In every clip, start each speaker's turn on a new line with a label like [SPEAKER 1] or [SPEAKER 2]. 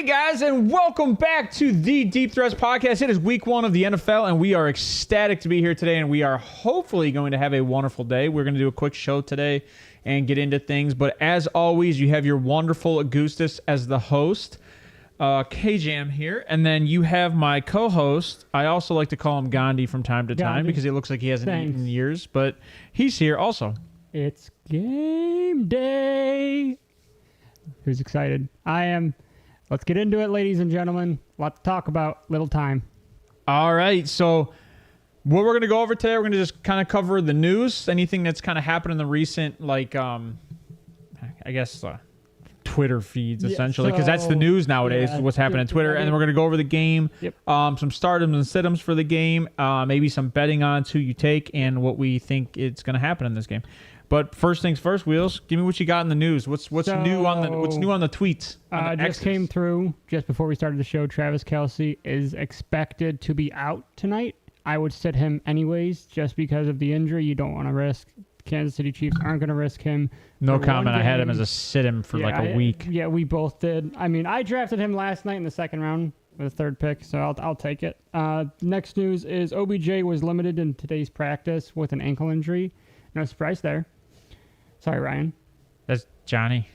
[SPEAKER 1] Hey guys, and welcome back to the Deep Threats Podcast. It is week 1 of the NFL, and we are ecstatic to be here today, and we are hopefully going to have a wonderful day. We're going to do a quick show today and get into things, but as always, you have your wonderful Augustus as the host, KJAM here, and then you have my co-host. I also like to call him Gandhi from time to time because he looks like he hasn't eaten in years, but he's here also.
[SPEAKER 2] It's game day. Who's excited? I am. Let's get into it, ladies and gentlemen. A lot to talk about. Little time.
[SPEAKER 1] All right. So what we're going to go over today, we're going to just kind of cover the news, anything that's kind of happened in the recent, Twitter feeds, essentially, because that's the news nowadays, what's happening on Twitter. And then we're going to go over the game, some stardoms and sit-ems for the game, maybe some betting odds, who you take, and what we think it's going to happen in this game. But first things first, Wheels, give me what you got in the news. What's new on the tweets?
[SPEAKER 2] Just came through just before we started the show. Travis Kelce is expected to be out tonight. I would sit him anyways, just because of the injury. You don't want to risk. Kansas City Chiefs aren't going to risk him.
[SPEAKER 1] No comment. I had him as a sit-him for a week.
[SPEAKER 2] Yeah, we both did. I mean, I drafted him last night in the second round with a third pick, so I'll take it. Next news is OBJ was limited in today's practice with an ankle injury. No surprise there. Sorry, Ryan.
[SPEAKER 1] That's Johnny.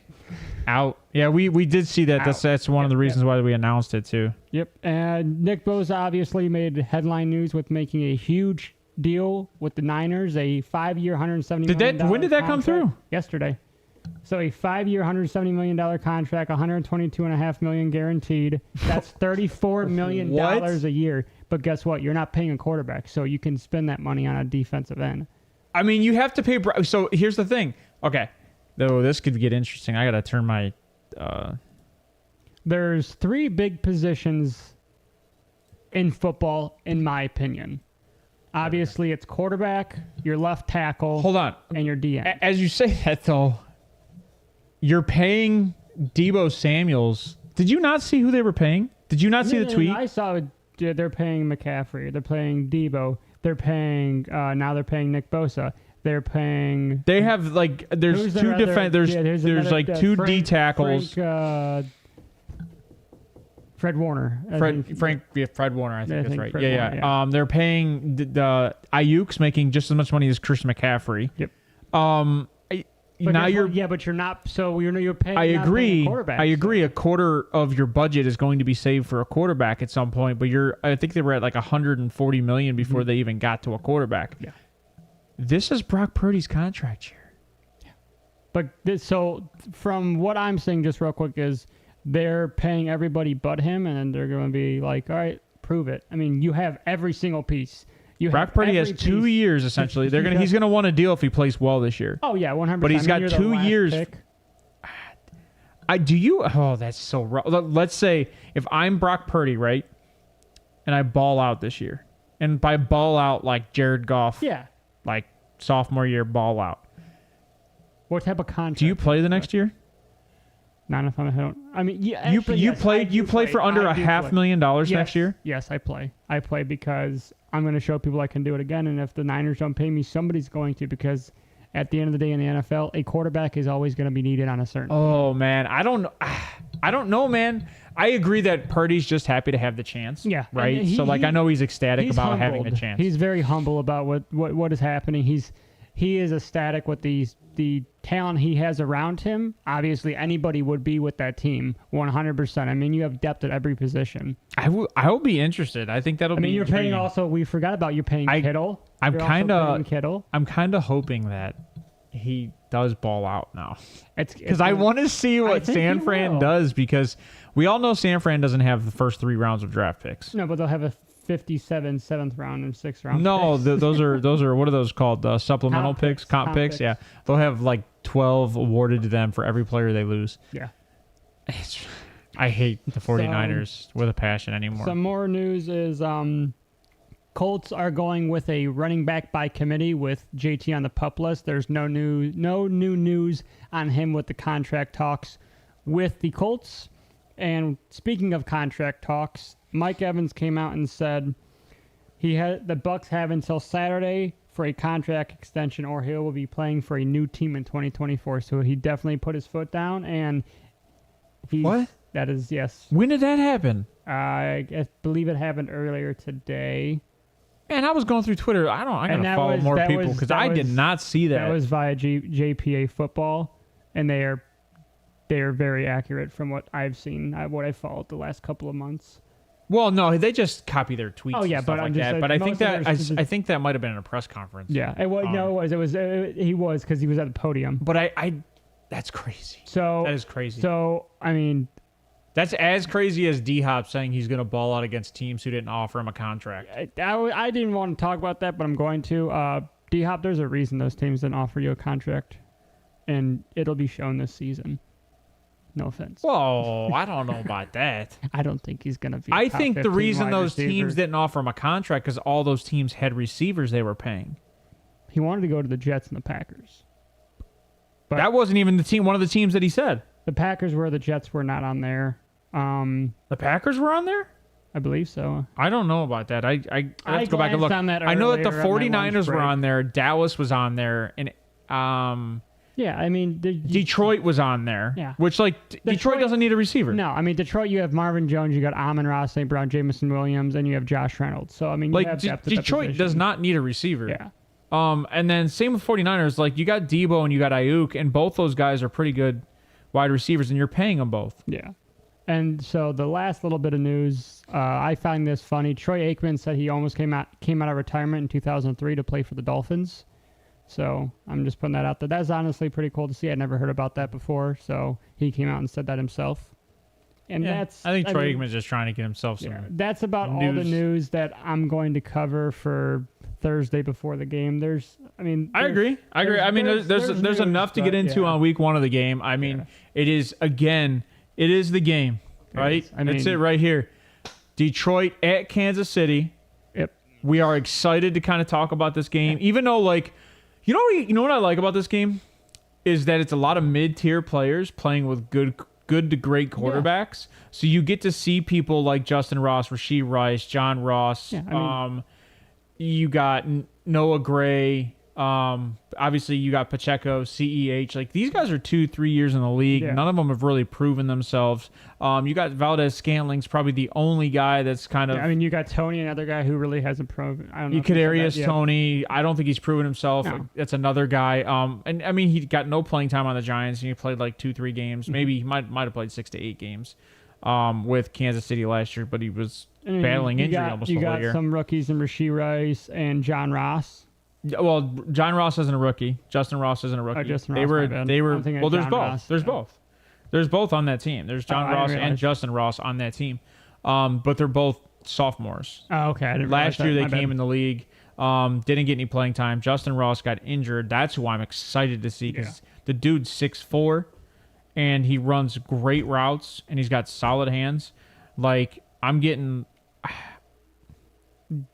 [SPEAKER 1] Out. Yeah, we did see that. That's one of the reasons why we announced it, too.
[SPEAKER 2] Yep. And Nick Bosa obviously made headline news with making a huge deal with the Niners, a 5-year, $170 million
[SPEAKER 1] When did that come through?
[SPEAKER 2] Yesterday. So a 5-year, $170 million contract, $122.5 million guaranteed. That's $34 million a year. But guess what? You're not paying a quarterback, so you can spend that money on a defensive end.
[SPEAKER 1] I mean, you have to pay. So here's the thing. Okay. Though this could get interesting. I got to turn my...
[SPEAKER 2] There's 3 big positions in football, in my opinion. Obviously, it's quarterback, your left tackle...
[SPEAKER 1] Hold on.
[SPEAKER 2] ...and your DN.
[SPEAKER 1] As you say that, though, you're paying Deebo Samuels. Did you not see who they were paying? Did you not see the tweet?
[SPEAKER 2] I saw they're paying McCaffrey. They're paying Deebo. They're paying... now they're paying Nick Bosa. They're paying...
[SPEAKER 1] They have, there's two defense... There's two D tackles.
[SPEAKER 2] Fred Warner.
[SPEAKER 1] Fred Warner, I think that's right.
[SPEAKER 2] Fred Warner.
[SPEAKER 1] They're paying the Ayuk's making just as much money as Christian McCaffrey.
[SPEAKER 2] Yep.
[SPEAKER 1] But
[SPEAKER 2] you're not... So you're paying...
[SPEAKER 1] I agree.
[SPEAKER 2] Quarterback.
[SPEAKER 1] I agree. A quarter of your budget is going to be saved for a quarterback at some point, but I think they were at $140 million before they even got to a quarterback.
[SPEAKER 2] Yeah.
[SPEAKER 1] This is Brock Purdy's contract year.
[SPEAKER 2] Yeah. But so from what I'm saying, just real quick, is they're paying everybody but him, and then they're going to be like, all right, prove it. I mean, you have every single piece.
[SPEAKER 1] Brock Purdy has 2 years, essentially. He's going to want a deal if he plays well this year.
[SPEAKER 2] Oh, yeah, 100%.
[SPEAKER 1] But he's got 2 years. That's so rough. Let's say if I'm Brock Purdy, right, and I ball out this year, and by ball out, like Jared Goff.
[SPEAKER 2] Yeah.
[SPEAKER 1] Sophomore year ball out.
[SPEAKER 2] What type of contract?
[SPEAKER 1] Do you play the next year?
[SPEAKER 2] Not if I don't. I mean, yeah.
[SPEAKER 1] You play for under $500,000 next year?
[SPEAKER 2] Yes, I play. I play because I'm going to show people I can do it again. And if the Niners don't pay me, somebody's going to, because at the end of the day in the NFL, a quarterback is always going to be needed on a certain.
[SPEAKER 1] Oh man, I don't know, man. I agree that Purdy's just happy to have the chance.
[SPEAKER 2] Yeah.
[SPEAKER 1] Right? I know he's ecstatic about having the chance.
[SPEAKER 2] He's very humble about what is happening. He is ecstatic with the talent he has around him. Obviously, anybody would be with that team 100%. I mean, you have depth at every position.
[SPEAKER 1] I will be interested. I think that'll be.
[SPEAKER 2] You're paying also. We forgot about you paying Kittle.
[SPEAKER 1] I'm kind of hoping that he does ball out now. Because I want to see what San Fran does, because we all know San Fran doesn't have the first 3 rounds of draft picks.
[SPEAKER 2] No, but they'll have a 57 7th round and 6th round.
[SPEAKER 1] No, those are what are those called? Supplemental picks, comp picks. Yeah, they'll have 12 awarded to them for every player they lose.
[SPEAKER 2] Yeah,
[SPEAKER 1] I hate the 49ers with a passion anymore.
[SPEAKER 2] Some more news is Colts are going with a running back by committee with JT on the PUP list. There's no new news on him with the contract talks with the Colts. And speaking of contract talks, Mike Evans came out and said the Bucs have until Saturday for a contract extension, or he will be playing for a new team in 2024. So he definitely put his foot down, and
[SPEAKER 1] What?
[SPEAKER 2] That is, yes.
[SPEAKER 1] When did that happen?
[SPEAKER 2] I believe it happened earlier today.
[SPEAKER 1] Man, I was going through Twitter. I gotta follow more people because I did not see that.
[SPEAKER 2] That was via JPA Football, and they are very accurate from what I've seen, what I followed the last couple of months.
[SPEAKER 1] Well, no, they just copy their tweets. Oh yeah, and stuff
[SPEAKER 2] but
[SPEAKER 1] like that. But I think that might have been in a press conference.
[SPEAKER 2] Yeah, it was. He was because he was at the podium.
[SPEAKER 1] But that's crazy. That is crazy.
[SPEAKER 2] So I mean,
[SPEAKER 1] that's as crazy as D-Hop saying he's going to ball out against teams who didn't offer him a contract.
[SPEAKER 2] I didn't want to talk about that, but I'm going to. D-Hop, there's a reason those teams didn't offer you a contract, and it'll be shown this season. No offense.
[SPEAKER 1] Whoa, I don't know about that.
[SPEAKER 2] I don't think he's going to be.
[SPEAKER 1] I think the reason those teams didn't offer him a contract because all those teams had receivers they were paying.
[SPEAKER 2] He wanted to go to the Jets and the Packers. But
[SPEAKER 1] that wasn't even one of the teams that he said.
[SPEAKER 2] The Packers were, the Jets were not on there.
[SPEAKER 1] The Packers were on there?
[SPEAKER 2] I believe so.
[SPEAKER 1] I don't know about that. I have to go back and look. I know that the 49ers were on there. Dallas was on there. And
[SPEAKER 2] yeah, I mean...
[SPEAKER 1] Detroit was on there.
[SPEAKER 2] Yeah.
[SPEAKER 1] Which, Detroit doesn't need a receiver.
[SPEAKER 2] No, I mean, Detroit, you have Marvin Jones, you got Amon-Ra, St. Brown, Jamison Williams, and you have Josh Reynolds. So, I mean, you have depth at
[SPEAKER 1] Detroit does not need a receiver.
[SPEAKER 2] Yeah.
[SPEAKER 1] And then same with 49ers. You got Debo and you got Ayuk, and both those guys are pretty good wide receivers, and you're paying them both.
[SPEAKER 2] Yeah. And so the last little bit of news, I find this funny. Troy Aikman said he almost came out of retirement in 2003 to play for the Dolphins. So I'm just putting that out there. That's honestly pretty cool to see. I'd never heard about that before. So he came out and said that himself. And
[SPEAKER 1] I think Troy Aikman's just trying to get himself some
[SPEAKER 2] that's about
[SPEAKER 1] news.
[SPEAKER 2] all the news that I'm going to cover for Thursday before the game. I agree.
[SPEAKER 1] I mean, there's enough to get into on week one of the game. I mean, it is the game, right? That's it right here. Detroit at Kansas City.
[SPEAKER 2] Yep.
[SPEAKER 1] We are excited to kind of talk about this game, even though you know what I like about this game is that it's a lot of mid-tier players playing with good to great quarterbacks. Yeah. So you get to see people like Justin Ross, Rashee Rice, John Ross. Yeah, you got Noah Gray. Obviously, you got Pacheco, CEH. These guys are 2-3 years in the league. Yeah. None of them have really proven themselves. You got Valdez-Scantling's probably the only guy that's kind of...
[SPEAKER 2] I mean, you got Tony, another guy who really hasn't proven... I don't know.
[SPEAKER 1] Kadarius Tony, I don't think he's proven himself. No. That's another guy. And I mean, he got no playing time on the Giants, and he played 2-3 games. Mm-hmm. Maybe he might have played 6 to 8 games with Kansas City last year, but he was battling injury almost the whole year.
[SPEAKER 2] You got some rookies in Rashee Rice and John Ross.
[SPEAKER 1] Well, John Ross isn't a rookie. Justin Ross isn't a rookie.
[SPEAKER 2] Justin Ross,
[SPEAKER 1] they were. Well, there's
[SPEAKER 2] John
[SPEAKER 1] both.
[SPEAKER 2] Ross,
[SPEAKER 1] there's both. There's both on that team. There's John Ross and Justin Ross on that team. But they're both sophomores.
[SPEAKER 2] Oh, okay. I didn't
[SPEAKER 1] Last year they came in the league. Didn't get any playing time. Justin Ross got injured. That's who I'm excited to see because the dude's 6'4", and he runs great routes, and he's got solid hands. I'm getting...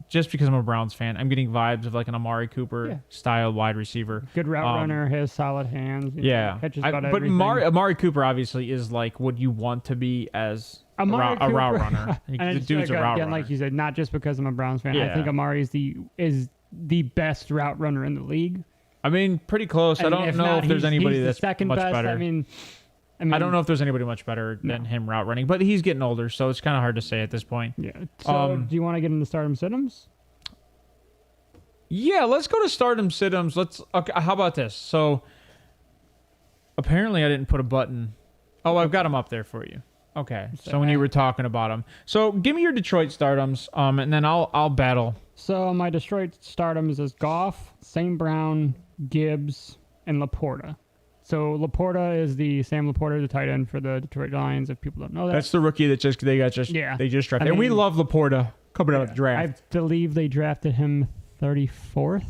[SPEAKER 1] Just because I'm a Browns fan, I'm getting vibes of an Amari Cooper style wide receiver.
[SPEAKER 2] Good route runner, has solid hands.
[SPEAKER 1] Catches about everything. But Amari Cooper obviously is what you want to be as a route runner. The dude's a route runner.
[SPEAKER 2] Like you said, not just because I'm a Browns fan. I think Amari is the best route runner in the league.
[SPEAKER 1] I mean, pretty close. I don't know if there's anybody that's
[SPEAKER 2] second
[SPEAKER 1] much
[SPEAKER 2] best.
[SPEAKER 1] better.
[SPEAKER 2] I
[SPEAKER 1] don't know if there's anybody much better than him route running, but he's getting older, so it's kind of hard to say at this point.
[SPEAKER 2] Yeah. So, do you want to get into stardom situms?
[SPEAKER 1] Yeah, let's go to stardom situms. Okay, how about this? So, apparently I didn't put a button. Oh, I've got them up there for you. Okay. So when you were talking about them, so give me your Detroit stardoms, and then I'll battle.
[SPEAKER 2] So my Detroit stardoms is Goff, St. Brown, Gibbs, and Laporta. So Laporta is Sam Laporta, the tight end for the Detroit Lions. If people don't know that,
[SPEAKER 1] that's the rookie that they just drafted, and we love Laporta coming out of the draft.
[SPEAKER 2] I believe they drafted him 34th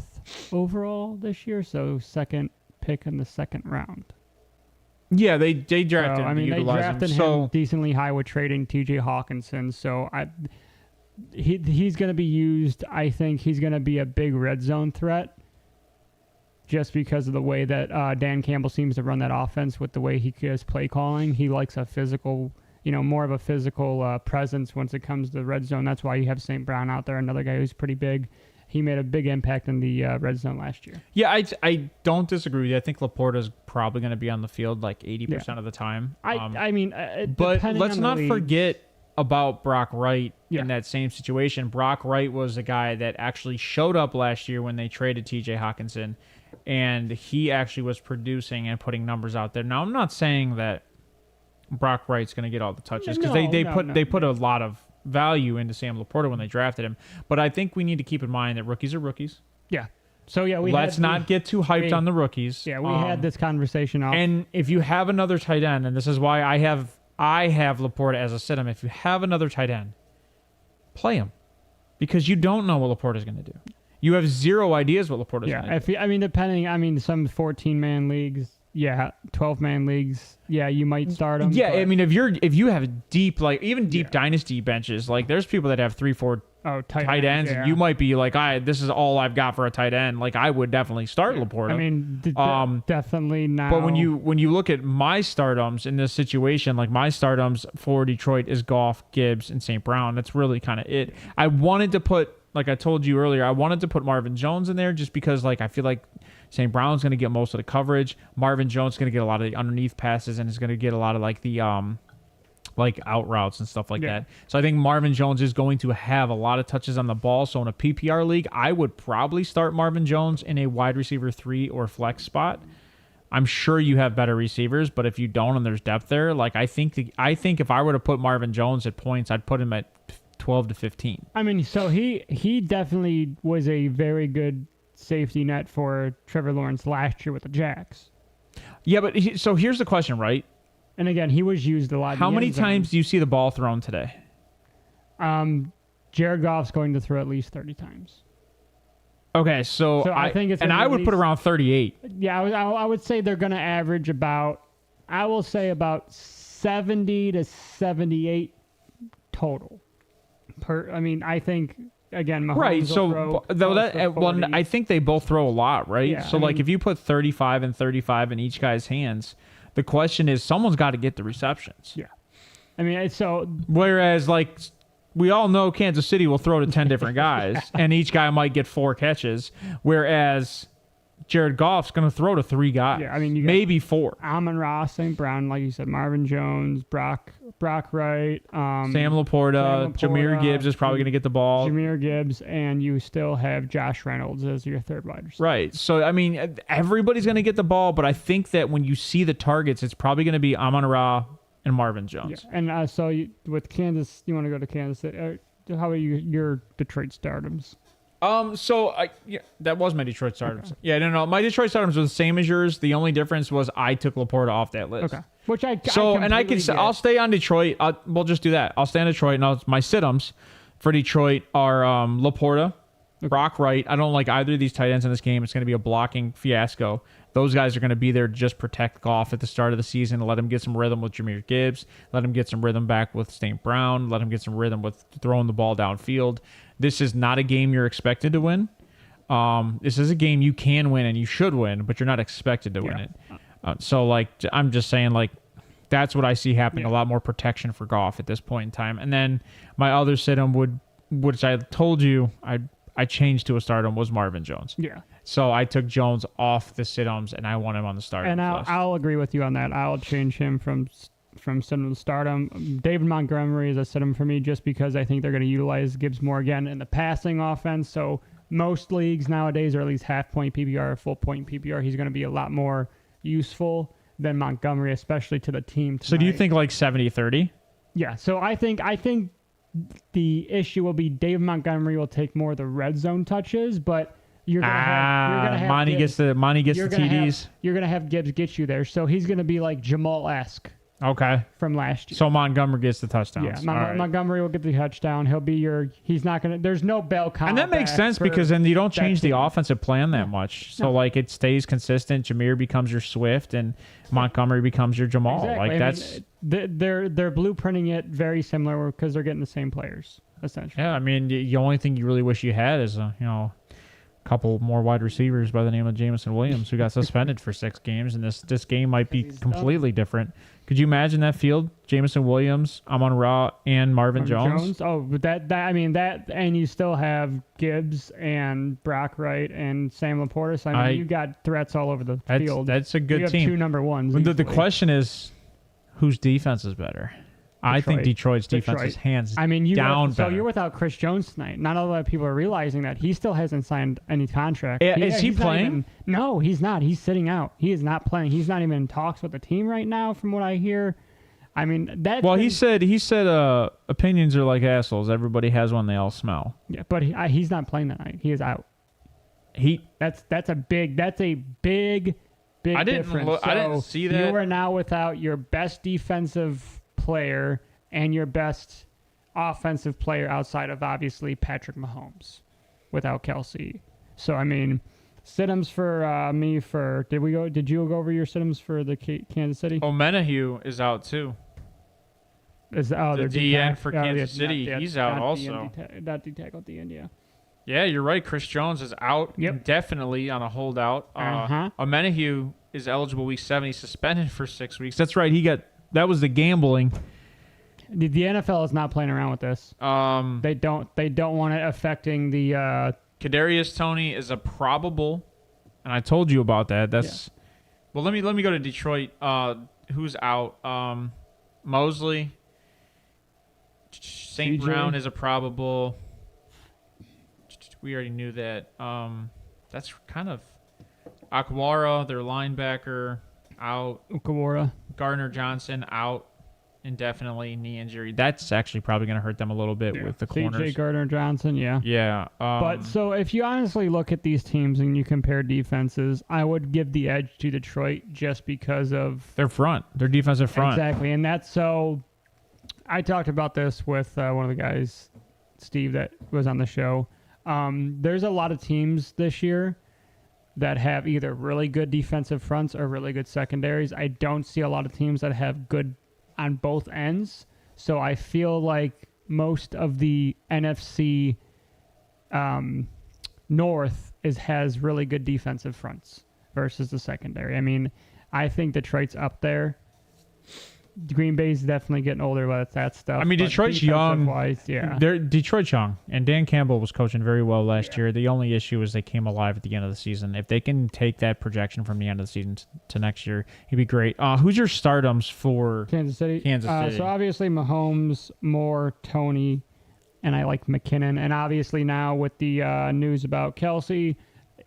[SPEAKER 2] overall this year, so second pick in the second round.
[SPEAKER 1] Yeah, they drafted him.
[SPEAKER 2] They drafted him decently high with trading T.J. Hawkinson. So he's going to be used. I think he's going to be a big red zone threat. Just because of the way that Dan Campbell seems to run that offense with the way he does play calling. He likes a physical, more of a physical presence once it comes to the red zone. That's why you have St. Brown out there, another guy who's pretty big. he made a big impact in the red zone last year.
[SPEAKER 1] Yeah, I don't disagree with you. I think Laporta's probably going to be on the field like 80% of the time.
[SPEAKER 2] I mean,
[SPEAKER 1] but let's not forget about Brock Wright
[SPEAKER 2] Yeah.
[SPEAKER 1] in that same situation. Brock Wright was a guy that actually showed up last year when they traded T.J. Hawkinson, and he actually was producing and putting numbers out there. Now, I'm not saying that Brock Wright's going to get all the touches because they put a lot of value into Sam Laporta when they drafted him. But I think we need to keep in mind that rookies are rookies.
[SPEAKER 2] Yeah. So, yeah,
[SPEAKER 1] let's not get too hyped on the rookies.
[SPEAKER 2] Yeah, we had this conversation off.
[SPEAKER 1] And if you have another tight end, and this is why I have Laporta as a sit-em, if you have another tight end, play him. Because you don't know what Laporta's going to do. You have zero ideas what Laporta's going to do.
[SPEAKER 2] Depending, some 14-man leagues, 12-man leagues, you might start him.
[SPEAKER 1] Yeah, I mean, if you have deep, deep dynasty benches, like there's people that have 3-4 tight ends, and you might be like, this is all I've got for a tight end. Like, I would definitely start Laporta.
[SPEAKER 2] I mean, definitely not.
[SPEAKER 1] But when you look at my stardoms in this situation, like my stardoms for Detroit is Goff, Gibbs, and St. Brown. That's really kind of it. I wanted to put, like I told you earlier, I wanted to put Marvin Jones in there just because, like, I feel like St. Brown's going to get most of the coverage. Marvin Jones is going to get a lot of the underneath passes and is going to get a lot of like the out routes and stuff like that. So I think Marvin Jones is going to have a lot of touches on the ball. So in a PPR league, I would probably start Marvin Jones in a wide receiver 3 or flex spot. I'm sure you have better receivers, but if you don't and there's depth there, like I think if I were to put Marvin Jones at points, I'd put him at 12 to 15.
[SPEAKER 2] I mean, so he definitely was a very good safety net for Trevor Lawrence last year with the Jags.
[SPEAKER 1] Yeah, but so here's the question, right?
[SPEAKER 2] And again, he was used a lot.
[SPEAKER 1] How many times do you see the ball thrown today?
[SPEAKER 2] Jared Goff's going to throw at least 30 times.
[SPEAKER 1] Okay, so
[SPEAKER 2] I think it's,
[SPEAKER 1] and I would put around 38.
[SPEAKER 2] Yeah, I would say they're going to average about 70 to 78 total. I think again, Mahomes
[SPEAKER 1] right.
[SPEAKER 2] So
[SPEAKER 1] I think they both throw a lot, right?
[SPEAKER 2] Yeah,
[SPEAKER 1] so if you put 35 and 35 in each guy's hands, the question is someone's got to get the receptions.
[SPEAKER 2] Yeah, I mean, so
[SPEAKER 1] whereas like we all know Kansas City will throw to 10 different guys, and each guy might get 4 catches, whereas Jared Goff's going to throw to 3 guys.
[SPEAKER 2] Yeah, I mean,
[SPEAKER 1] maybe 4.
[SPEAKER 2] Amon-Ra, St. Brown, like you said, Marvin Jones, Brock Wright,
[SPEAKER 1] Sam Laporta, Jahmyr Gibbs is probably going to get the ball.
[SPEAKER 2] Jahmyr Gibbs, and you still have Josh Reynolds as your third wide receiver.
[SPEAKER 1] Right. So, I mean, everybody's going to get the ball, but I think that when you see the targets, it's probably going to be Amon-Ra and Marvin Jones.
[SPEAKER 2] Yeah. And with Kansas, you want to go to Kansas City. How are your Detroit stardoms?
[SPEAKER 1] That was my Detroit stardoms. Okay. Yeah, no. My Detroit stardoms were the same as yours. The only difference was I took Laporta off that list.
[SPEAKER 2] Okay. Which
[SPEAKER 1] I'll stay on Detroit. We'll just do that. I'll stay on Detroit, and my sit-ems for Detroit are Laporta, Brock Wright. I don't like either of these tight ends in this game. It's going to be a blocking fiasco. Those guys are going to be there to just protect Goff at the start of the season, let him get some rhythm with Jahmyr Gibbs, let him get some rhythm back with St. Brown, let him get some rhythm with throwing the ball downfield. This is not a game you're expected to win. This is a game you can win and you should win, but you're not expected to win it. I'm just saying, that's what I see happening. A lot more protection for Goff at this point in time. And then my other sit-em which I told you I changed to a stardom, was Marvin Jones.
[SPEAKER 2] Yeah.
[SPEAKER 1] So I took Jones off the sit-ems and I want him on the stardom.
[SPEAKER 2] And I'll agree with you on that. I'll change him from sit-em to stardom. David Montgomery is a sit-em for me just because I think they're going to utilize Gibbs more again in the passing offense. So most leagues nowadays are at least half-point PPR, full-point PPR. He's going to be a lot more useful than Montgomery, especially to the team tonight.
[SPEAKER 1] So do you think 70-30?
[SPEAKER 2] Yeah. So I think the issue will be David Montgomery will take more of the red zone touches, but you're gonna have
[SPEAKER 1] Monty gets the TDs.
[SPEAKER 2] You're gonna have Gibbs get you there, so he's gonna be like Jamal-esque.
[SPEAKER 1] Okay.
[SPEAKER 2] From last year.
[SPEAKER 1] So Montgomery gets the touchdowns.
[SPEAKER 2] Yeah, Montgomery will get the touchdown. He'll be he's not going to, there's no bell count.
[SPEAKER 1] And that makes sense because then you don't change the offensive plan that much. So, it stays consistent. Jahmyr becomes your Swift and Montgomery becomes your Jamal.
[SPEAKER 2] Exactly. They're blueprinting it very similar because they're getting the same players, essentially.
[SPEAKER 1] Yeah, I mean, the only thing you really wish you had is, a couple more wide receivers by the name of Jameson Williams who got suspended for 6 games, and this game might be completely different Could you imagine that field? Jameson Williams, Amon-Ra, and Marvin Jones?
[SPEAKER 2] Oh, but that and you still have Gibbs and Brock Wright and Sam Laporta. So you got threats all over the field.
[SPEAKER 1] That's a good
[SPEAKER 2] you have
[SPEAKER 1] team.
[SPEAKER 2] Two number ones.
[SPEAKER 1] The question is, whose defense is better? I think Detroit's defense is hands down better.
[SPEAKER 2] So you're without Chris Jones tonight. Not a lot of people are realizing that. He still hasn't signed any contract.
[SPEAKER 1] Is he playing?
[SPEAKER 2] No, he's not. He's sitting out. He is not playing. He's not even in talks with the team right now, from what I hear. I mean, that.
[SPEAKER 1] Well, he said opinions are like assholes. Everybody has one. They all smell.
[SPEAKER 2] Yeah, but he's not playing tonight. He is out. That's a big difference.
[SPEAKER 1] I didn't see that.
[SPEAKER 2] You are now without your best defensive player and your best offensive player outside of obviously Patrick Mahomes without Kelsey. So I mean, sit-ems for me for did you go over your sit-ems for the Kansas City?
[SPEAKER 1] Menahue is out too. The DN for Kansas City, he's out also.
[SPEAKER 2] Not D-tackle at the end, yeah.
[SPEAKER 1] Yeah, you're right. Chris Jones is out indefinitely on a holdout. Menahue is eligible week 7. He's suspended for 6 weeks. That's right. That was the gambling.
[SPEAKER 2] The NFL is not playing around with this. They don't want it affecting the.
[SPEAKER 1] Kadarius Toney is a probable, and I told you about that. Well. Let me go to Detroit. Who's out? Mosley. St. Brown is a probable. We already knew that. That's kind of Akwara, their linebacker, out.
[SPEAKER 2] Akwara.
[SPEAKER 1] Gardner Johnson out indefinitely, knee injury. That's actually probably going to hurt them a little bit with the corners.
[SPEAKER 2] C.J. Gardner Johnson, yeah.
[SPEAKER 1] Yeah.
[SPEAKER 2] But so if you honestly look at these teams and you compare defenses, I would give the edge to Detroit just because of
[SPEAKER 1] their defensive front.
[SPEAKER 2] Exactly, and that's so. I talked about this with one of the guys, Steve, that was on the show. There's a lot of teams this year that have either really good defensive fronts or really good secondaries. I don't see a lot of teams that have good on both ends. So I feel like most of the NFC North has really good defensive fronts versus the secondary. I mean, I think Detroit's up there. Green Bay's definitely getting older with that stuff.
[SPEAKER 1] I mean, Detroit's young.
[SPEAKER 2] Yeah.
[SPEAKER 1] Detroit's young, and Dan Campbell was coaching very well last year. The only issue is they came alive at the end of the season. If they can take that projection from the end of the season to next year, he'd be great. Who's your stardoms for
[SPEAKER 2] Kansas City? So obviously Mahomes, Moore, Toney, and I like McKinnon. And obviously now with the news about Kelsey,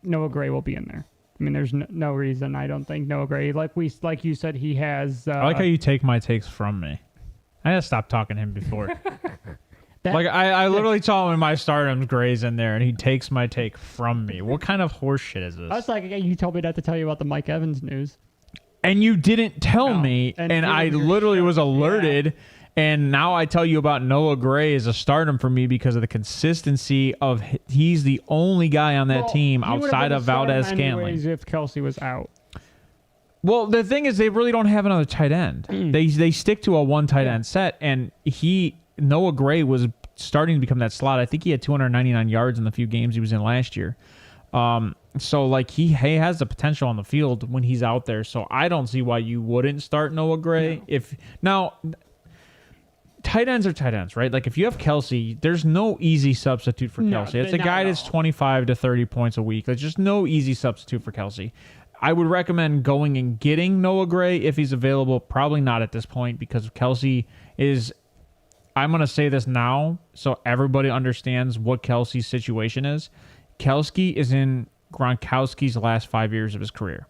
[SPEAKER 2] Noah Gray will be in there. I mean, there's no reason I don't think Noah Gray, like you said, he has.
[SPEAKER 1] I like how you take my takes from me. I had to stop talking to him before. I literally told him in my stardom's Gray's in there, and he takes my take from me. What kind of horse shit is this?
[SPEAKER 2] I was like, you told me not to tell you about the Mike Evans news.
[SPEAKER 1] And you didn't tell me, and I literally was alerted. Yeah. And now I tell you about Noah Gray as a stardom for me because of the consistency of he's the only guy on that team outside of Valdez-Scantling.
[SPEAKER 2] If Kelsey was out.
[SPEAKER 1] Well, the thing is they really don't have another tight end. They stick to a one tight end set, and Noah Gray was starting to become that slot. I think he had 299 yards in the few games he was in last year. So like he has the potential on the field when he's out there. So I don't see why you wouldn't start Noah Gray tight ends are tight ends, right? Like if you have Kelsey, there's no easy substitute for Kelsey. It's a guy that's 25 to 30 points a week. There's just no easy substitute for Kelsey. I would recommend going and getting Noah Gray if he's available. Probably not at this point because Kelsey is, I'm going to say this now so everybody understands what Kelsey's situation is. Kelsey is in Gronkowski's last 5 years of his career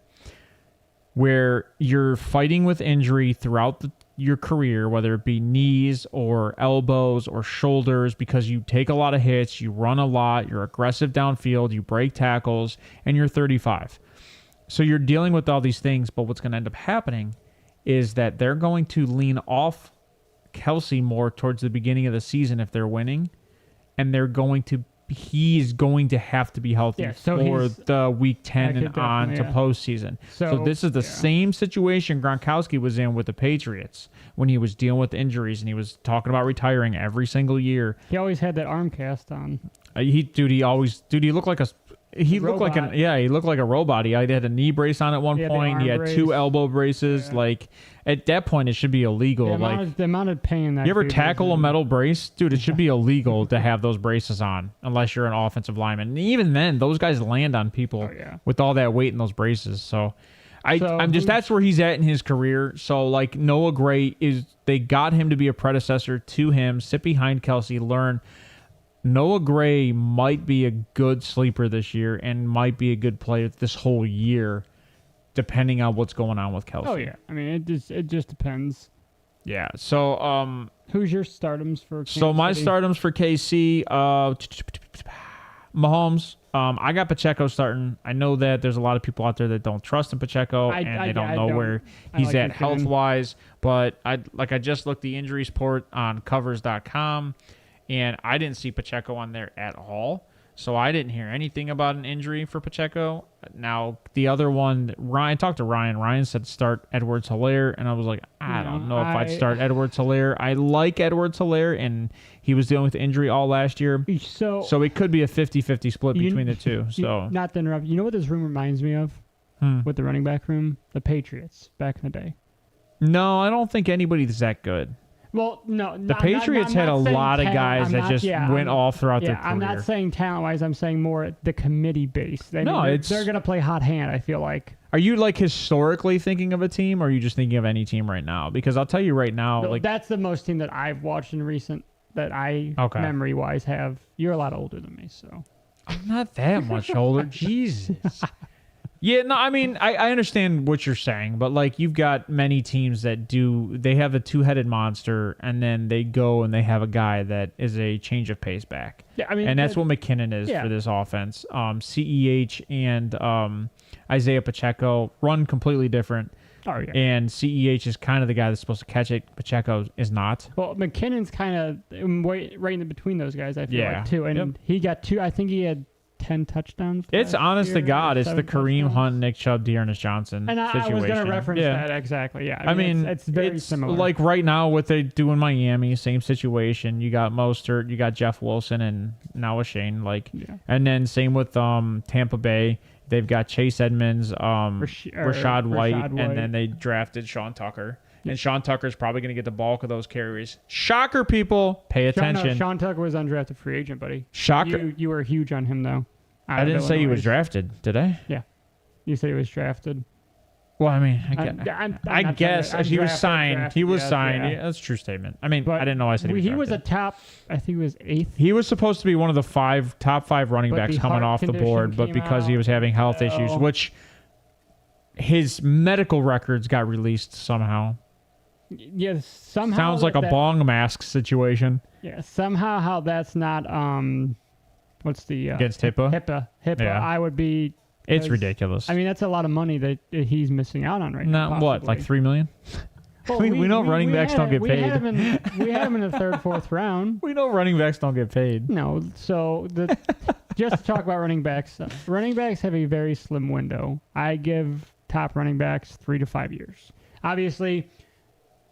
[SPEAKER 1] where you're fighting with injury throughout your career, whether it be knees or elbows or shoulders, because you take a lot of hits, you run a lot, you're aggressive downfield, you break tackles, and you're 35. So you're dealing with all these things, but what's going to end up happening is that they're going to lean off Kelsey more towards the beginning of the season if they're winning, and he's going to have to be healthy for the week 10 and on to postseason. So this is the same situation Gronkowski was in with the Patriots when he was dealing with injuries and he was talking about retiring every single year.
[SPEAKER 2] He always had that arm cast on.
[SPEAKER 1] He looked like he looked like a robot. He had a knee brace on at one point. He had
[SPEAKER 2] brace.
[SPEAKER 1] 2 elbow braces.
[SPEAKER 2] Yeah.
[SPEAKER 1] Like at that point, it should be illegal.
[SPEAKER 2] The amount of pain that
[SPEAKER 1] you ever
[SPEAKER 2] dude
[SPEAKER 1] tackle
[SPEAKER 2] was
[SPEAKER 1] a metal brace, dude? It should be illegal to have those braces on unless you're an offensive lineman. And even then, those guys land on people with all that weight in those braces. So. That's where he's at in his career. So, like, Noah Gray they got him to be a predecessor to him, sit behind Kelsey, learn. Noah Gray might be a good sleeper this year and might be a good player this whole year, depending on what's going on with Kelsey.
[SPEAKER 2] Oh, yeah. I mean, it just depends.
[SPEAKER 1] Yeah. So,
[SPEAKER 2] who's your stardoms for Kansas
[SPEAKER 1] my
[SPEAKER 2] City?
[SPEAKER 1] stardoms for KC, Mahomes. I got Pacheco starting. I know that there's a lot of people out there that don't trust in Pacheco and they don't know where he's at health-wise. But I just looked the injury report on covers.com, and I didn't see Pacheco on there at all. So I didn't hear anything about an injury for Pacheco. Now, the other one, Ryan talked to Ryan. Ryan said start Edwards-Helaire, and I was like, I don't know if I'd start Edwards-Helaire. I like Edwards-Helaire, and he was dealing with injury all last year. So it could be a 50-50 split between the two. So
[SPEAKER 2] not to interrupt. You know what this room reminds me of with the running back room? The Patriots back in the day.
[SPEAKER 1] No, I don't think anybody's that good.
[SPEAKER 2] Well, no.
[SPEAKER 1] The Patriots had a lot of guys that just went off throughout their career.
[SPEAKER 2] I'm not saying talent-wise. I'm saying more the committee base. They're going to play hot hand, I feel like.
[SPEAKER 1] Are you, like, historically thinking of a team, or are you just thinking of any team right now? Because I'll tell you right now.
[SPEAKER 2] That's the most team that I've watched in recent that I, memory-wise, have. You're a lot older than me, so.
[SPEAKER 1] I'm not that much older. Jesus. Yeah, no, I mean, I understand what you're saying, but, like, you've got many teams that they have a two-headed monster, and then they go and they have a guy that is a change of pace back. Yeah, I mean, and that's what McKinnon is for this offense. CEH and Isaiah Pacheco run completely different.
[SPEAKER 2] Oh, yeah.
[SPEAKER 1] And CEH is kind of the guy that's supposed to catch it. Pacheco is not.
[SPEAKER 2] Well, McKinnon's kind of right in between those guys, I feel like, too. And he got 2, I think he had 10 touchdowns.
[SPEAKER 1] It's honest to God. It's the Kareem Hunt, Nick Chubb, Dearness Johnson situation.
[SPEAKER 2] I was going to reference that exactly. Yeah,
[SPEAKER 1] I mean,
[SPEAKER 2] it's very similar.
[SPEAKER 1] Like right now, what they do in Miami, same situation. You got Mostert, you got Jeff Wilson, and now with Shane. And then same with Tampa Bay. They've got Chase Edmonds, Rashad White, and then they drafted Sean Tucker. And Sean Tucker's probably going to get the bulk of those carries. Shocker, people. Pay attention.
[SPEAKER 2] Sean Tucker was undrafted free agent, buddy.
[SPEAKER 1] Shocker.
[SPEAKER 2] You were huge on him, though.
[SPEAKER 1] I didn't say he was drafted, did I?
[SPEAKER 2] Yeah. You said he was drafted.
[SPEAKER 1] Well, I mean, I guess he was signed. He was signed. Yeah, that's a true statement. I mean, but I didn't know I said he was drafted.
[SPEAKER 2] He was a top, I think he was 8th.
[SPEAKER 1] He was supposed to be one of the top 5 running backs coming off the board, but because he was having health issues, which his medical records got released somehow.
[SPEAKER 2] Yeah, somehow.
[SPEAKER 1] Sounds like a bong mask situation.
[SPEAKER 2] Yeah, somehow how that's not what's the
[SPEAKER 1] against HIPAA?
[SPEAKER 2] HIPAA. Yeah. I would be.
[SPEAKER 1] It's ridiculous.
[SPEAKER 2] I mean, that's a lot of money that he's missing out on right now.
[SPEAKER 1] What, like $3 million? Well, we know running backs don't get paid.
[SPEAKER 2] We had him in the 3rd, 4th round.
[SPEAKER 1] We know running backs don't get paid.
[SPEAKER 2] No, so just to talk about running backs. Running backs have a very slim window. I give top running backs 3 to 5 years. Obviously,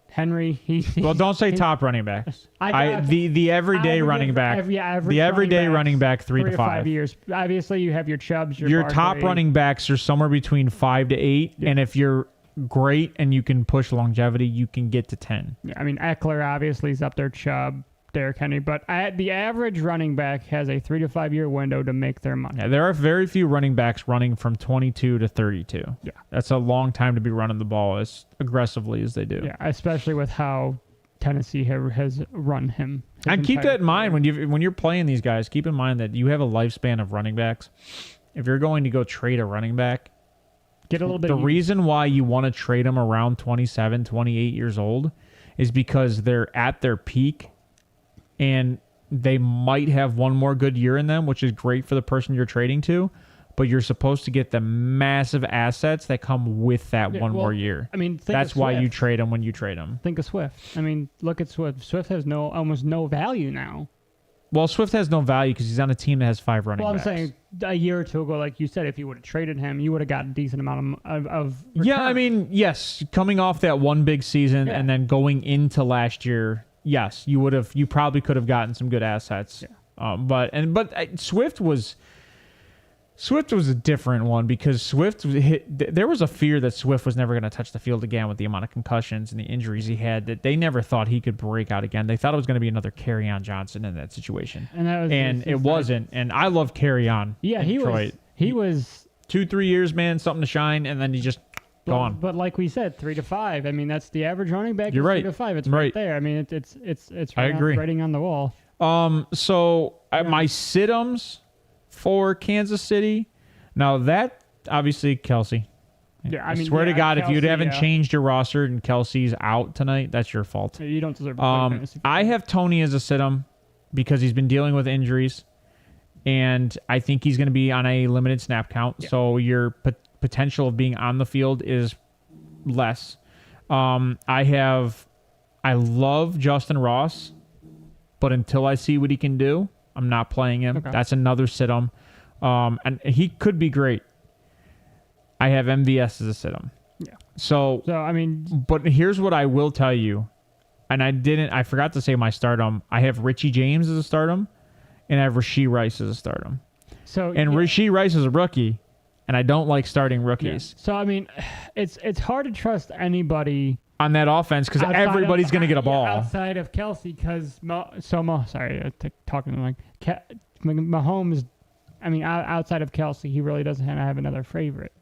[SPEAKER 2] Henry.
[SPEAKER 1] Well, don't say top running backs. The everyday running back. The everyday running back 3 to 5
[SPEAKER 2] years. Obviously, you have your Chubbs.
[SPEAKER 1] Your top running backs are somewhere between 5 to 8, and if you're great and you can push longevity, you can get to 10.
[SPEAKER 2] Yeah, I mean, Eckler obviously is up there. Chubb, Derrick Henry, but the average running back has a 3 to 5 year window to make their money.
[SPEAKER 1] Yeah, there are very few running backs running from 22 to 32.
[SPEAKER 2] Yeah,
[SPEAKER 1] that's a long time to be running the ball as aggressively as they do.
[SPEAKER 2] Yeah, especially with how Tennessee has run him.
[SPEAKER 1] And keep that in mind when you're playing these guys. Keep in mind that you have a lifespan of running backs. If you're going to go trade a running back,
[SPEAKER 2] get a little bit.
[SPEAKER 1] The reason why you want to trade them around 27, 28 years old is because they're at their peak. And they might have one more good year in them, which is great for the person you're trading to. But you're supposed to get the massive assets that come with that more year.
[SPEAKER 2] I mean,
[SPEAKER 1] that's why you trade them when you trade them.
[SPEAKER 2] Think of Swift. I mean, look at Swift. Swift has almost no value now.
[SPEAKER 1] Well, Swift has no value because he's on a team that has 5 running backs.
[SPEAKER 2] Well, I'm saying a year or two ago, like you said, if you would have traded him, you would have gotten a decent amount of return.
[SPEAKER 1] Yeah, I mean, yes. Coming off that one big season and then going into last year, yes, you probably could have gotten some good assets. Yeah. But Swift was Swift was a different one because Swift there was a fear that Swift was never going to touch the field again with the amount of concussions and the injuries he had, that they never thought he could break out again. They thought it was going to be another Kerryon Johnson in that situation. And it wasn't. And I love Kerryon.
[SPEAKER 2] Yeah,
[SPEAKER 1] in Detroit.
[SPEAKER 2] He was
[SPEAKER 1] 2-3 years, man, something to shine, and then he just gone.
[SPEAKER 2] But like we said, 3 to 5. I mean, that's the average running back.
[SPEAKER 1] You're right.
[SPEAKER 2] 3 to 5. It's right there. I mean, it's
[SPEAKER 1] I agree.
[SPEAKER 2] Writing on the wall.
[SPEAKER 1] So my sit-ums for Kansas City. Now that obviously Kelsey.
[SPEAKER 2] Yeah,
[SPEAKER 1] I swear to God, Kelsey, if you haven't changed your roster and Kelsey's out tonight, that's your fault.
[SPEAKER 2] You don't deserve. I
[SPEAKER 1] have Tony as a sit-em because he's been dealing with injuries, and I think he's going to be on a limited snap count. Yeah. So your potential of being on the field is less. I love Justin Ross, but until I see what he can do, I'm not playing him. Okay. That's another sit-em. And he could be great. I have MVS as a sit-em.
[SPEAKER 2] Yeah.
[SPEAKER 1] So
[SPEAKER 2] I mean,
[SPEAKER 1] but here's what I will tell you, and I forgot to say my stardom. I have Richie James as a stardom, and I have Rashee Rice as a stardom. Rashee Rice is a rookie, and I don't like starting rookies.
[SPEAKER 2] Yeah. So I mean, it's hard to trust anybody
[SPEAKER 1] on that offense because everybody's going to get a ball
[SPEAKER 2] outside of Kelsey. Because talking like Mahomes. I mean, outside of Kelsey, he really doesn't have another favorite.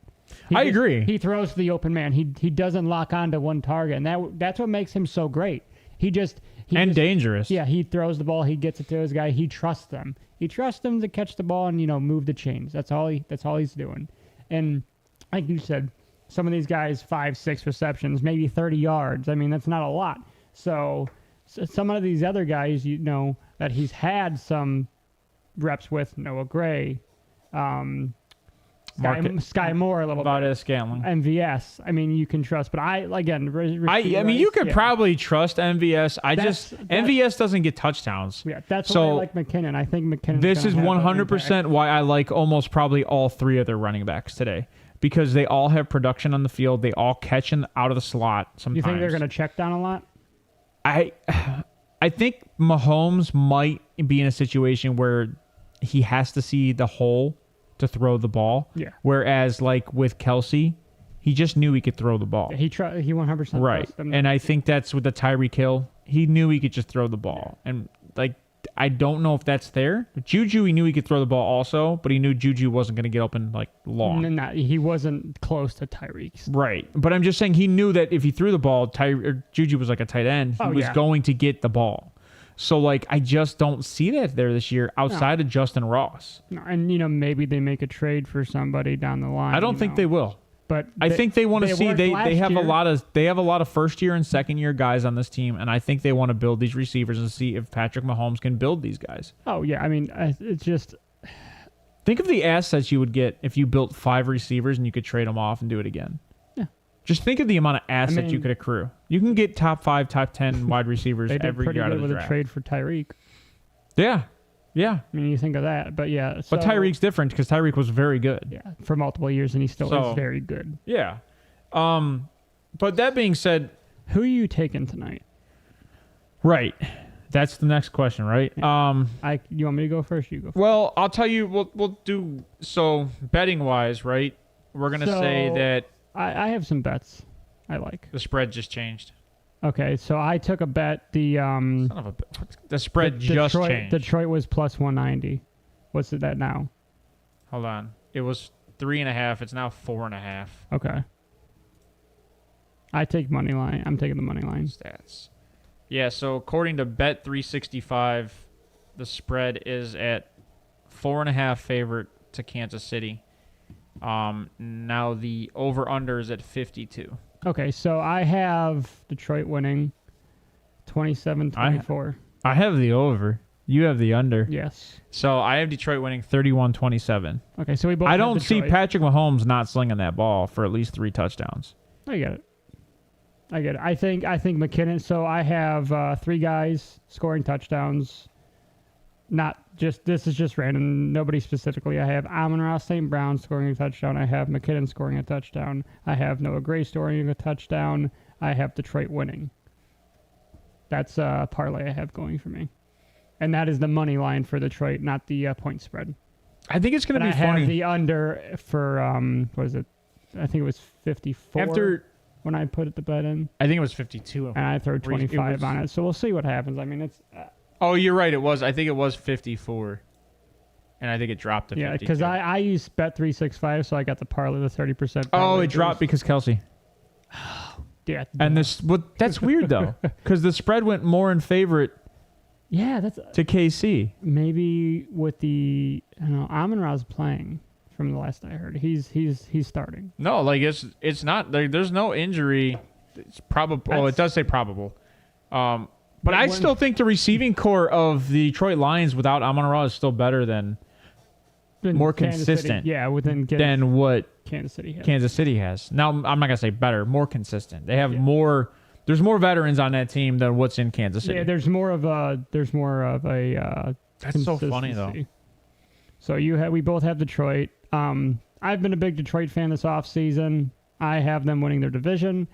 [SPEAKER 1] I agree.
[SPEAKER 2] He throws to the open man. He doesn't lock on to one target, and that's what makes him so great. He
[SPEAKER 1] dangerous.
[SPEAKER 2] Yeah, he throws the ball. He gets it to his guy. He trusts them. He trusts them to catch the ball and move the chains. That's all he's doing. And like you said, some of these guys 5-6 receptions, maybe 30 yards. I mean, that's not a lot. So some of these other guys, that he's had some reps with Noah Gray, Sky Moore a little bit,
[SPEAKER 1] Scantling,
[SPEAKER 2] MVS. I mean, you can trust, but I mean,
[SPEAKER 1] you could probably trust MVS. MVS doesn't get touchdowns.
[SPEAKER 2] Yeah, that's why I like McKinnon. I think McKinnon.
[SPEAKER 1] This is 100% why I like almost probably all three of their running backs today, because they all have production on the field. They all catch out of the slot. Sometimes
[SPEAKER 2] you think they're going to check down a lot?
[SPEAKER 1] I think Mahomes might be in a situation where he has to see the hole to throw the ball.
[SPEAKER 2] Yeah.
[SPEAKER 1] Whereas, like with Kelsey, he just knew he could throw the ball.
[SPEAKER 2] Yeah, he 100%
[SPEAKER 1] right. And I think that's with the Tyreek Hill. He knew he could just throw the ball. Yeah. And I don't know if that's there. Juju, he knew he could throw the ball also, but he knew Juju wasn't going to get open long.
[SPEAKER 2] No, he wasn't close to Tyreek's.
[SPEAKER 1] Right. But I'm just saying he knew that if he threw the ball, Juju was like a tight end. He was going to get the ball. So, I just don't see that there this year outside of Justin Ross.
[SPEAKER 2] No, and, maybe they make a trade for somebody down the line.
[SPEAKER 1] I don't think they will.
[SPEAKER 2] But
[SPEAKER 1] I think they want to see they have a lot of first year and second year guys on this team, and I think they want to build these receivers and see if Patrick Mahomes can build these guys.
[SPEAKER 2] Oh yeah, I mean it's just
[SPEAKER 1] think of the assets you would get if you built 5 receivers and you could trade them off and do it again.
[SPEAKER 2] Yeah.
[SPEAKER 1] Just think of the amount of assets you could accrue. You can get top 5, top 10 wide receivers every year out of the draft.
[SPEAKER 2] A trade for Tyreek.
[SPEAKER 1] Yeah. Yeah.
[SPEAKER 2] I mean, you think of that, but yeah.
[SPEAKER 1] But Tyreek's different because Tyreek was very good.
[SPEAKER 2] Yeah, for multiple years, and he still is very good.
[SPEAKER 1] Yeah. But that being said,
[SPEAKER 2] who are you taking tonight?
[SPEAKER 1] Right. That's the next question, right?
[SPEAKER 2] Yeah. You want me to go first? You go first.
[SPEAKER 1] Well, I'll tell you. We'll do so betting wise, right? We're gonna say that
[SPEAKER 2] I have some bets I like.
[SPEAKER 1] The spread just changed.
[SPEAKER 2] Okay, so I took a bet. The
[SPEAKER 1] spread just changed.
[SPEAKER 2] Detroit was plus 190. What's it at now?
[SPEAKER 1] Hold on. It was 3.5. It's now 4.5.
[SPEAKER 2] Okay. I take money line. I'm taking the money line.
[SPEAKER 1] Stats. Yeah. So according to Bet365, the spread is at 4.5 favorite to Kansas City. Now the over/under is at 52.
[SPEAKER 2] Okay, so I have Detroit winning 27-24.
[SPEAKER 1] I have the over. You have the under.
[SPEAKER 2] Yes.
[SPEAKER 1] So I have Detroit winning 31-27.
[SPEAKER 2] Okay, so we both.
[SPEAKER 1] I don't see Patrick Mahomes not slinging that ball for at least 3 touchdowns.
[SPEAKER 2] I get it. I think McKinnon. So I have 3 guys scoring touchdowns. This is just random. Nobody specifically. I have Amon-Ra St. Brown scoring a touchdown. I have McKinnon scoring a touchdown. I have Noah Gray scoring a touchdown. I have Detroit winning. That's a parlay I have going for me. And that is the money line for Detroit, not the point spread.
[SPEAKER 1] I think it's going to be
[SPEAKER 2] I
[SPEAKER 1] funny.
[SPEAKER 2] have the under for what is it? I think it was 54 when I put the bet in.
[SPEAKER 1] I think it was 52.
[SPEAKER 2] And I throw 25 on it. So we'll see what happens. I mean, it's...
[SPEAKER 1] oh, you're right. I think it was 54. And I think it dropped to 52.
[SPEAKER 2] Yeah, because I used Bet365, so I got the parlay, the 30%.
[SPEAKER 1] Oh, it dropped because Kelsey.
[SPEAKER 2] Yeah.
[SPEAKER 1] And that's weird, though, because the spread went more in favor to KC.
[SPEAKER 2] Maybe with the... I don't know, Amon-Ra's playing from the last I heard. He's starting.
[SPEAKER 1] No, like it's not... there's no injury. It's probable. Oh, it does say probable. But I still think the receiving core of the Detroit Lions without Amon-Ra is still better than... more consistent
[SPEAKER 2] than
[SPEAKER 1] what
[SPEAKER 2] Kansas City has.
[SPEAKER 1] Now, I'm not going to say better, more consistent. They have more... There's more veterans on that team than what's in Kansas City.
[SPEAKER 2] Yeah, there's more of a
[SPEAKER 1] That's so funny, though.
[SPEAKER 2] So we both have Detroit. I've been a big Detroit fan this offseason. I have them winning their division.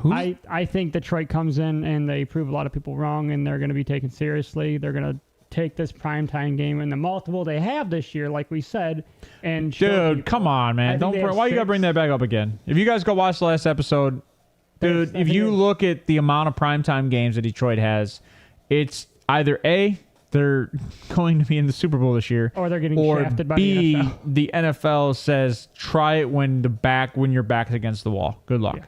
[SPEAKER 2] I think Detroit comes in and they prove a lot of people wrong, and they're going to be taken seriously. They're going to take this primetime game and the multiple they have this year, like we said, and
[SPEAKER 1] dude, come on, man! Why you gotta bring that back up again? If you guys go watch the last episode, dude, if you look at the amount of primetime games that Detroit has, it's either A, they're going to be in the Super Bowl this year,
[SPEAKER 2] or they're getting shafted by
[SPEAKER 1] B,
[SPEAKER 2] the NFL.
[SPEAKER 1] The NFL says try it when your back's against the wall. Good luck. Yeah.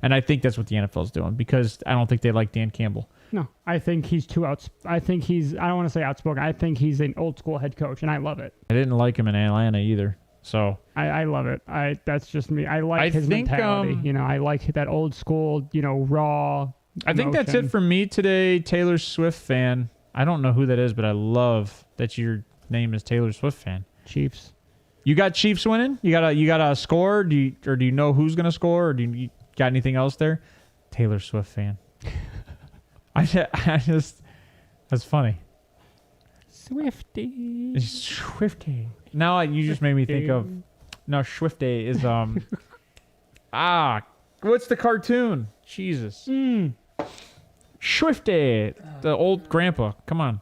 [SPEAKER 1] And I think that's what the NFL is doing, because I don't think they like Dan Campbell.
[SPEAKER 2] No, I think he's I don't want to say outspoken. I think he's an old school head coach, and I love it.
[SPEAKER 1] I didn't like him in Atlanta either. So
[SPEAKER 2] I love it. That's just me. I like his mentality. I like that old school, raw.
[SPEAKER 1] I think that's it for me today. Taylor Swift fan. I don't know who that is, but I love that your name is Taylor Swift fan.
[SPEAKER 2] Chiefs.
[SPEAKER 1] You got Chiefs winning? You got a score? Do you know who's gonna score? Or do you got anything else there? Taylor Swift fan. I just that's funny.
[SPEAKER 2] Swifty.
[SPEAKER 1] Now you just made me think of Swifty is what's the cartoon? Jesus. Swifty, the old grandpa. Come on.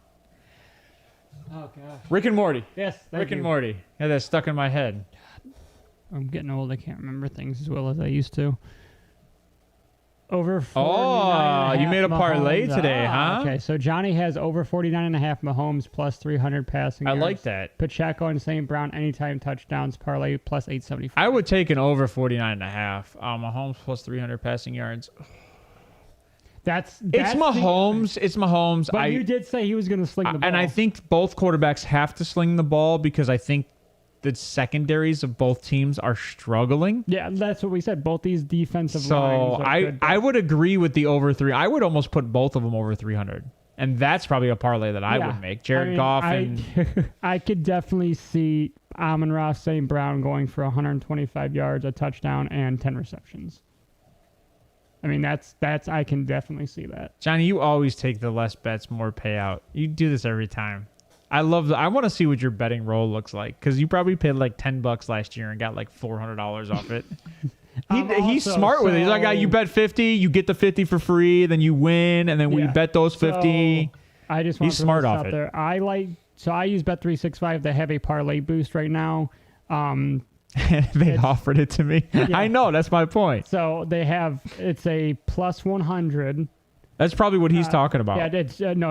[SPEAKER 2] Oh gosh.
[SPEAKER 1] Rick and Morty.
[SPEAKER 2] Yes.
[SPEAKER 1] Rick and Morty. Yeah, that's stuck in my head.
[SPEAKER 2] I'm getting old. I can't remember things as well as I used to. Over 49.
[SPEAKER 1] Oh, you made a parlay today, huh?
[SPEAKER 2] Okay, so Johnny has over 49.5 Mahomes plus 300 passing yards.
[SPEAKER 1] I like that.
[SPEAKER 2] Pacheco and St. Brown anytime touchdowns parlay plus 875.
[SPEAKER 1] I would take an over 49.5. Mahomes plus 300 passing yards. It's Mahomes.
[SPEAKER 2] But you did say he was going to sling the ball.
[SPEAKER 1] And I think both quarterbacks have to sling the ball, because I think the secondaries of both teams are struggling.
[SPEAKER 2] Yeah, that's what we said. Both these defensive lines are good.
[SPEAKER 1] I would agree with the over 3. I would almost put both of them over 300. And that's probably a parlay that I would make. Goff and...
[SPEAKER 2] I could definitely see Amon-Ra St. Brown going for 125 yards, a touchdown, and 10 receptions. I mean, that's I can definitely see that.
[SPEAKER 1] Johnny, you always take the less bets, more payout. You do this every time. I want to see what your betting roll looks like, because you probably paid like $10 last year and got like $400 off it. He's smart with it. He's like, you bet 50, you get the 50 for free, then you win, and then we bet those 50.
[SPEAKER 2] I just want
[SPEAKER 1] he's smart off it.
[SPEAKER 2] There. I use Bet365. They have a parlay boost right now.
[SPEAKER 1] They offered it to me. Yeah. I know, that's my point.
[SPEAKER 2] So it's a plus 100.
[SPEAKER 1] That's probably what he's talking about.
[SPEAKER 2] Yeah,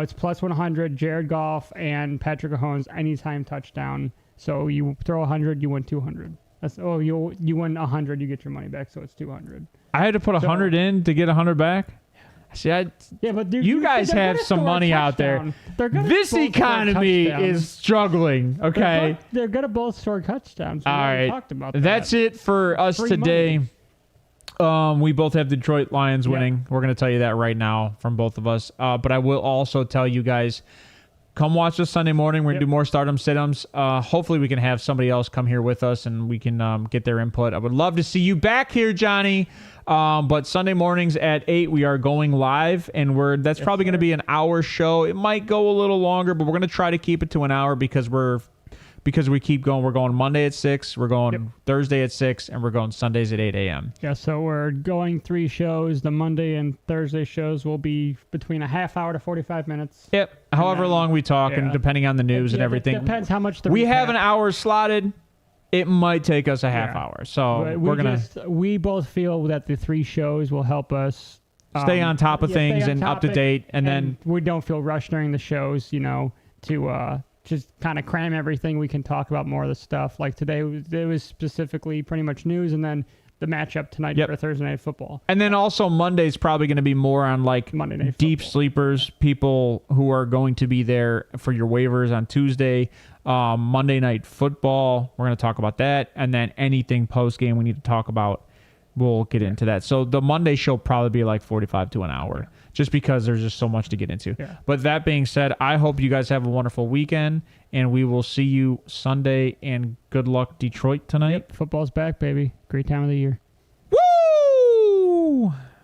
[SPEAKER 2] it's plus 100. Jared Goff and Patrick Mahomes anytime touchdown. So you throw 100, you win 200. You win 100, you get your money back. So it's 200. I
[SPEAKER 1] had to put 100 in to get 100 back. See,
[SPEAKER 2] but dude,
[SPEAKER 1] you guys have some money out there. This economy is struggling. Okay,
[SPEAKER 2] they're gonna both score touchdowns.
[SPEAKER 1] All right,
[SPEAKER 2] talked about that.
[SPEAKER 1] That's it for us today. We both have Detroit Lions winning. We're going to tell you that right now from both of us. But I will also tell you guys, come watch us Sunday morning. We're going to do more Stardom Sit-Ems. Hopefully we can have somebody else come here with us and we can get their input. I would love to see you back here, Johnny. But Sunday mornings at 8, we are going live, and that's probably going to be an hour show. It might go a little longer, but we're going to try to keep it to an hour because because we keep going. We're going Monday at 6, we're going Thursday at 6, and we're going Sundays at 8 a.m.
[SPEAKER 2] Yeah, so we're going 3 shows. The Monday and Thursday shows will be between a half hour to 45 minutes.
[SPEAKER 1] Yep. However long we talk, and depending on the news and everything.
[SPEAKER 2] It depends how much
[SPEAKER 1] we have an hour slotted. It might take us a half hour. So we're going to...
[SPEAKER 2] We both feel that the 3 shows will help us
[SPEAKER 1] stay on top of things and up to date. And then
[SPEAKER 2] we don't feel rushed during the shows, to just kind of cram everything. We can talk about more of the stuff. Like today, it was specifically pretty much news, and then the matchup tonight for Thursday Night Football.
[SPEAKER 1] And then also Monday's probably going to be more on like
[SPEAKER 2] Monday Night
[SPEAKER 1] deep
[SPEAKER 2] Football.
[SPEAKER 1] sleepers, people who are going to be there for your waivers on Tuesday. Monday Night Football, we're going to talk about that. And then anything post-game we need to talk about, we'll get into that. So the Monday show will probably be like 45 to an hour, just because there's just so much to get into.
[SPEAKER 2] Yeah.
[SPEAKER 1] But that being said, I hope you guys have a wonderful weekend, and we will see you Sunday, and good luck Detroit tonight.
[SPEAKER 2] Football's back, baby. Great time of the year.
[SPEAKER 1] Woo!